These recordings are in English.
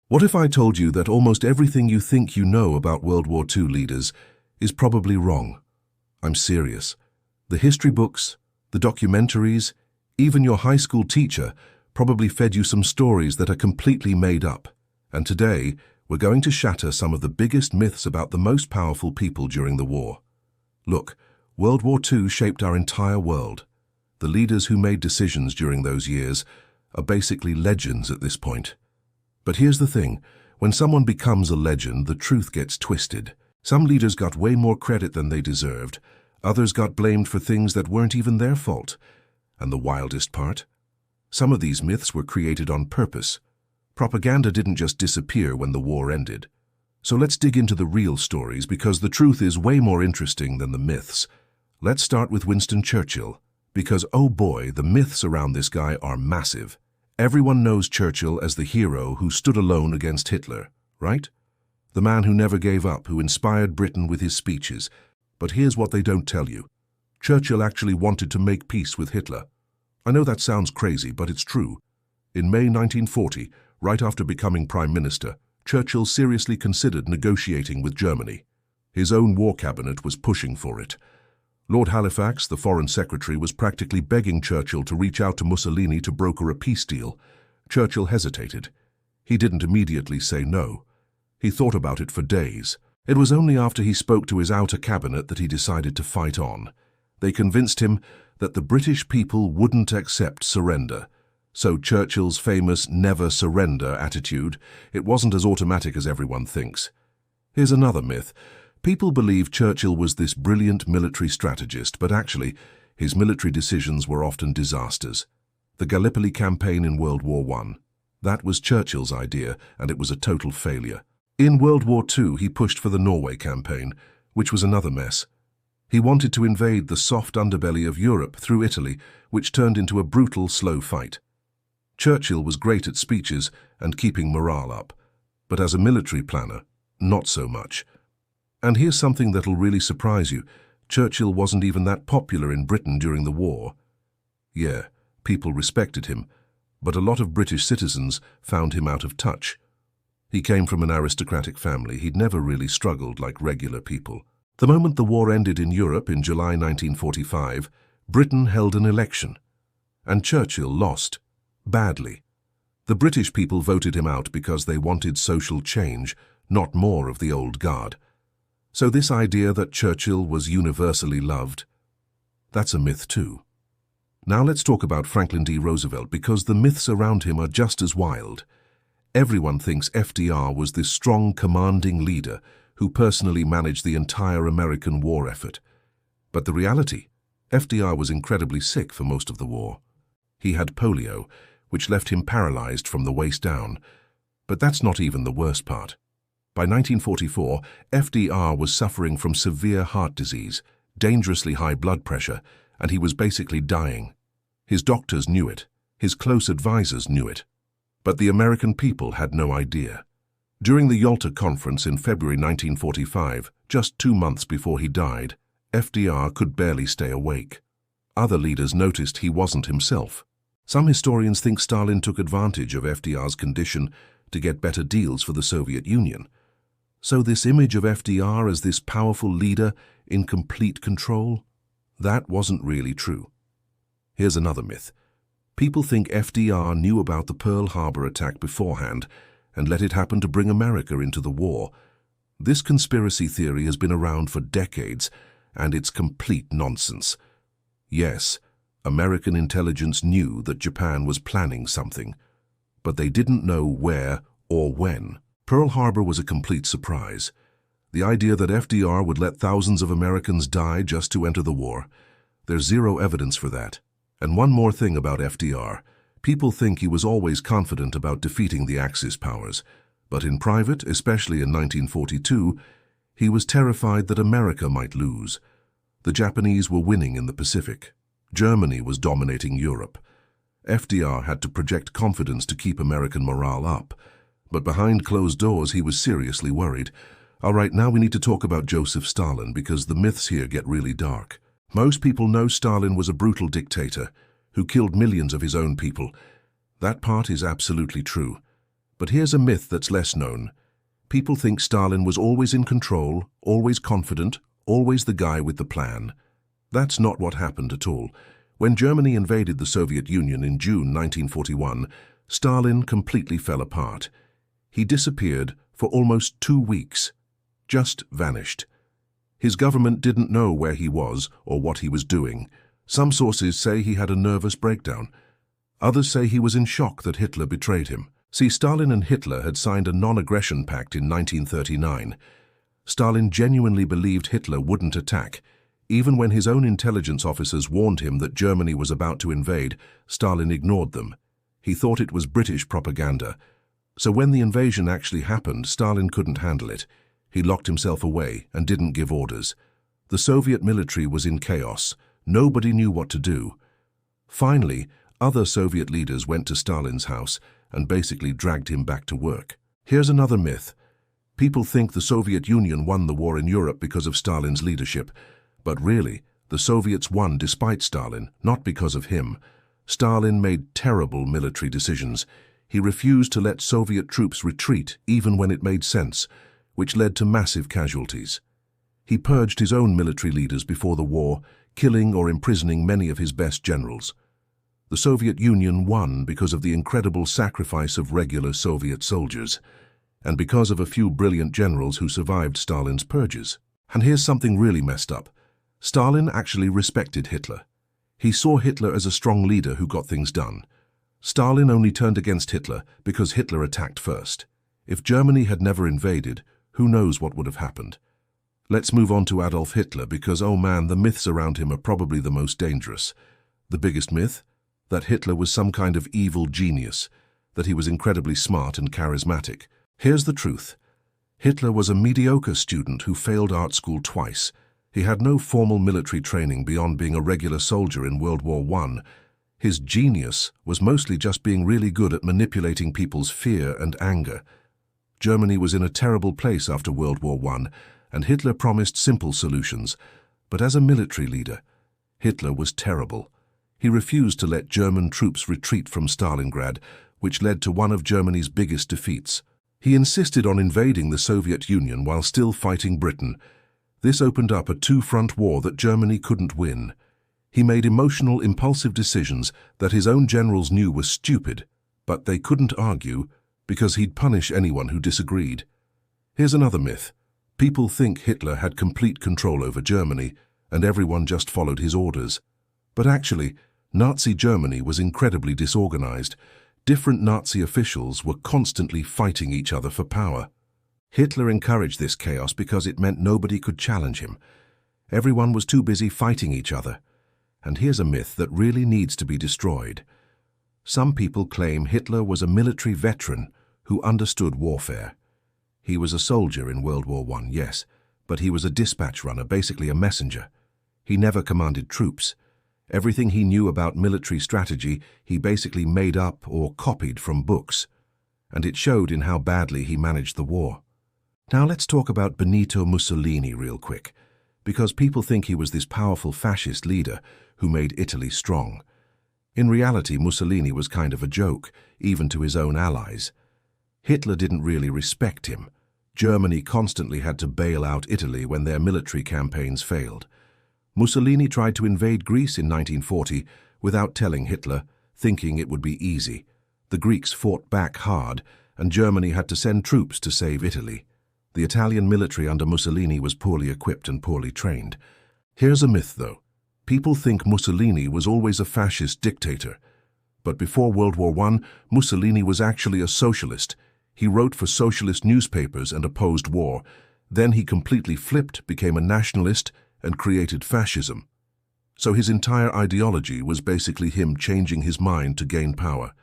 What if I told you that almost everything you think you know about World War II leaders is probably wrong? I'm serious. The history books, the documentaries, even your high school teacher probably fed you some stories that are completely made up. And today, we're going to shatter some of the biggest myths about the most powerful people during the war. Look, World War II shaped our entire world. The leaders who made decisions during those years are basically legends at this point. But here's the thing, when someone becomes a legend, the truth gets twisted. Some leaders got way more credit than they deserved. Others got blamed for things that weren't even their fault. And the wildest part? Some of these myths were created on purpose. Propaganda didn't just disappear when the war ended. So let's dig into the real stories because the truth is way more interesting than the myths. Let's start with Winston Churchill, because oh boy, the myths around this guy are massive. Everyone knows Churchill as the hero who stood alone against Hitler, right? The man who never gave up, who inspired Britain with his speeches. But here's what they don't tell you. Churchill actually wanted to make peace with Hitler. I know that sounds crazy, but it's true. In May 1940, right after becoming Prime Minister, Churchill seriously considered negotiating with Germany. His own war cabinet was pushing for it. Lord Halifax, the Foreign Secretary, was practically begging Churchill to reach out to Mussolini to broker a peace deal. Churchill hesitated. He didn't immediately say no. He thought about it for days. It was only after he spoke to his outer cabinet that he decided to fight on. They convinced him that the British people wouldn't accept surrender. So Churchill's famous never surrender attitude, it wasn't as automatic as everyone thinks. Here's another myth. People believe Churchill was this brilliant military strategist, but actually, his military decisions were often disasters. The Gallipoli campaign in World War I. That was Churchill's idea, and it was a total failure. In World War II, he pushed for the Norway campaign, which was another mess. He wanted to invade the soft underbelly of Europe through Italy, which turned into a brutal, slow fight. Churchill was great at speeches and keeping morale up, but as a military planner, not so much. And here's something that'll really surprise you. Churchill wasn't even that popular in Britain during the war. Yeah, people respected him, but a lot of British citizens found him out of touch. He came from an aristocratic family. He'd never really struggled like regular people. The moment the war ended in Europe in July 1945, Britain held an election, and Churchill lost, badly. The British people voted him out because they wanted social change, not more of the old guard. So this idea that Churchill was universally loved, that's a myth too. Now let's talk about Franklin D. Roosevelt because the myths around him are just as wild. Everyone thinks FDR was this strong, commanding leader who personally managed the entire American war effort. But the reality, FDR was incredibly sick for most of the war. He had polio, which left him paralyzed from the waist down. But that's not even the worst part. By 1944, FDR was suffering from severe heart disease, dangerously high blood pressure, and he was basically dying. His doctors knew it. His close advisors knew it. But the American people had no idea. During the Yalta Conference in February 1945, just 2 months before he died, FDR could barely stay awake. Other leaders noticed he wasn't himself. Some historians think Stalin took advantage of FDR's condition to get better deals for the Soviet Union. So this image of FDR as this powerful leader in complete control, that wasn't really true. Here's another myth. People think FDR knew about the Pearl Harbor attack beforehand and let it happen to bring America into the war. This conspiracy theory has been around for decades, and it's complete nonsense. Yes, American intelligence knew that Japan was planning something, but they didn't know where or when. Pearl Harbor was a complete surprise. The idea that FDR would let thousands of Americans die just to enter the war, there's zero evidence for that. And one more thing about FDR. People think he was always confident about defeating the Axis powers, but in private, especially in 1942, he was terrified that America might lose. The Japanese were winning in the Pacific. Germany was dominating Europe. FDR had to project confidence to keep American morale up. But behind closed doors, he was seriously worried. All right, now we need to talk about Joseph Stalin because the myths here get really dark. Most people know Stalin was a brutal dictator who killed millions of his own people. That part is absolutely true. But here's a myth that's less known. People think Stalin was always in control, always confident, always the guy with the plan. That's not what happened at all. When Germany invaded the Soviet Union in June 1941, Stalin completely fell apart. He disappeared for almost 2 weeks. Just vanished. His government didn't know where he was or what he was doing. Some sources say he had a nervous breakdown. Others say he was in shock that Hitler betrayed him. See, Stalin and Hitler had signed a non-aggression pact in 1939. Stalin genuinely believed Hitler wouldn't attack. Even when his own intelligence officers warned him that Germany was about to invade, Stalin ignored them. He thought it was British propaganda. So when the invasion actually happened, Stalin couldn't handle it. He locked himself away and didn't give orders. The Soviet military was in chaos. Nobody knew what to do. Finally, other Soviet leaders went to Stalin's house and basically dragged him back to work. Here's another myth. People think the Soviet Union won the war in Europe because of Stalin's leadership. But really, the Soviets won despite Stalin, not because of him. Stalin made terrible military decisions. He refused to let Soviet troops retreat even when it made sense, which led to massive casualties. He purged his own military leaders before the war, killing or imprisoning many of his best generals. The Soviet Union won because of the incredible sacrifice of regular Soviet soldiers, and because of a few brilliant generals who survived Stalin's purges. And here's something really messed up. Stalin actually respected Hitler. He saw Hitler as a strong leader who got things done. Stalin only turned against Hitler because Hitler attacked first. If Germany had never invaded, who knows what would have happened? Let's move on to Adolf Hitler because, oh man, the myths around him are probably the most dangerous. The biggest myth? That Hitler was some kind of evil genius, that he was incredibly smart and charismatic. Here's the truth. Hitler was a mediocre student who failed art school twice. He had no formal military training beyond being a regular soldier in World War I. His genius was mostly just being really good at manipulating people's fear and anger. Germany was in a terrible place after World War I, and Hitler promised simple solutions. But as a military leader, Hitler was terrible. He refused to let German troops retreat from Stalingrad, which led to one of Germany's biggest defeats. He insisted on invading the Soviet Union while still fighting Britain. This opened up a two-front war that Germany couldn't win. He made emotional, impulsive decisions that his own generals knew were stupid, but they couldn't argue because he'd punish anyone who disagreed. Here's another myth. People think Hitler had complete control over Germany, and everyone just followed his orders. But actually, Nazi Germany was incredibly disorganized. Different Nazi officials were constantly fighting each other for power. Hitler encouraged this chaos because it meant nobody could challenge him. Everyone was too busy fighting each other. And here's a myth that really needs to be destroyed. Some people claim Hitler was a military veteran who understood warfare. He was a soldier in World War I, yes, but he was a dispatch runner, basically a messenger. He never commanded troops. Everything he knew about military strategy, he basically made up or copied from books. And it showed in how badly he managed the war. Now let's talk about Benito Mussolini real quick, because people think he was this powerful fascist leader who made Italy strong. In reality, Mussolini was kind of a joke, even to his own allies. Hitler didn't really respect him. Germany constantly had to bail out Italy when their military campaigns failed. Mussolini tried to invade Greece in 1940 without telling Hitler, thinking it would be easy. The Greeks fought back hard, and Germany had to send troops to save Italy. The Italian military under Mussolini was poorly equipped and poorly trained. Here's a myth, though. People think Mussolini was always a fascist dictator. But before World War I, Mussolini was actually a socialist. He wrote for socialist newspapers and opposed war. Then he completely flipped, became a nationalist, and created fascism. So his entire ideology was basically him changing his mind to gain power.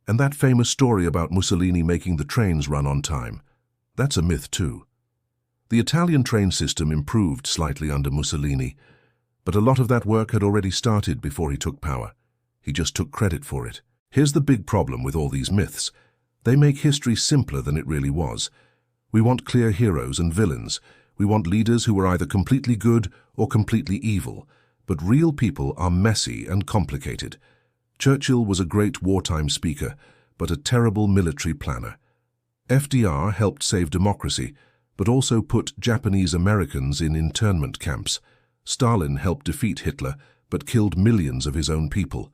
And that famous story about Mussolini making the trains run on time, that's a myth too. The Italian train system improved slightly under Mussolini, but a lot of that work had already started before he took power. He just took credit for it. Here's the big problem with all these myths. They make history simpler than it really was. We want clear heroes and villains. We want leaders who are either completely good or completely evil. But real people are messy and complicated. Churchill was a great wartime speaker, but a terrible military planner. FDR helped save democracy, but also put Japanese Americans in internment camps. Stalin helped defeat Hitler, but killed millions of his own people.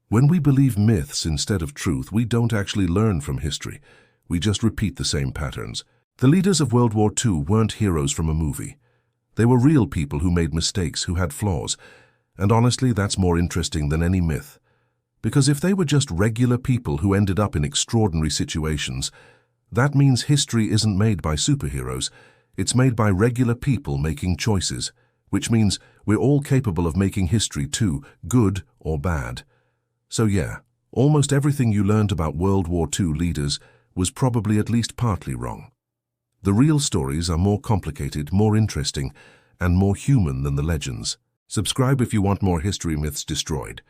When we believe myths instead of truth, we don't actually learn from history. We just repeat the same patterns. The leaders of World War II weren't heroes from a movie. They were real people who made mistakes, who had flaws. And honestly, that's more interesting than any myth. Because if they were just regular people who ended up in extraordinary situations, that means history isn't made by superheroes. It's made by regular people making choices, which means we're all capable of making history too, good or bad. So yeah, almost everything you learned about World War II leaders was probably at least partly wrong. The real stories are more complicated, more interesting, and more human than the legends. Subscribe if you want more history myths destroyed.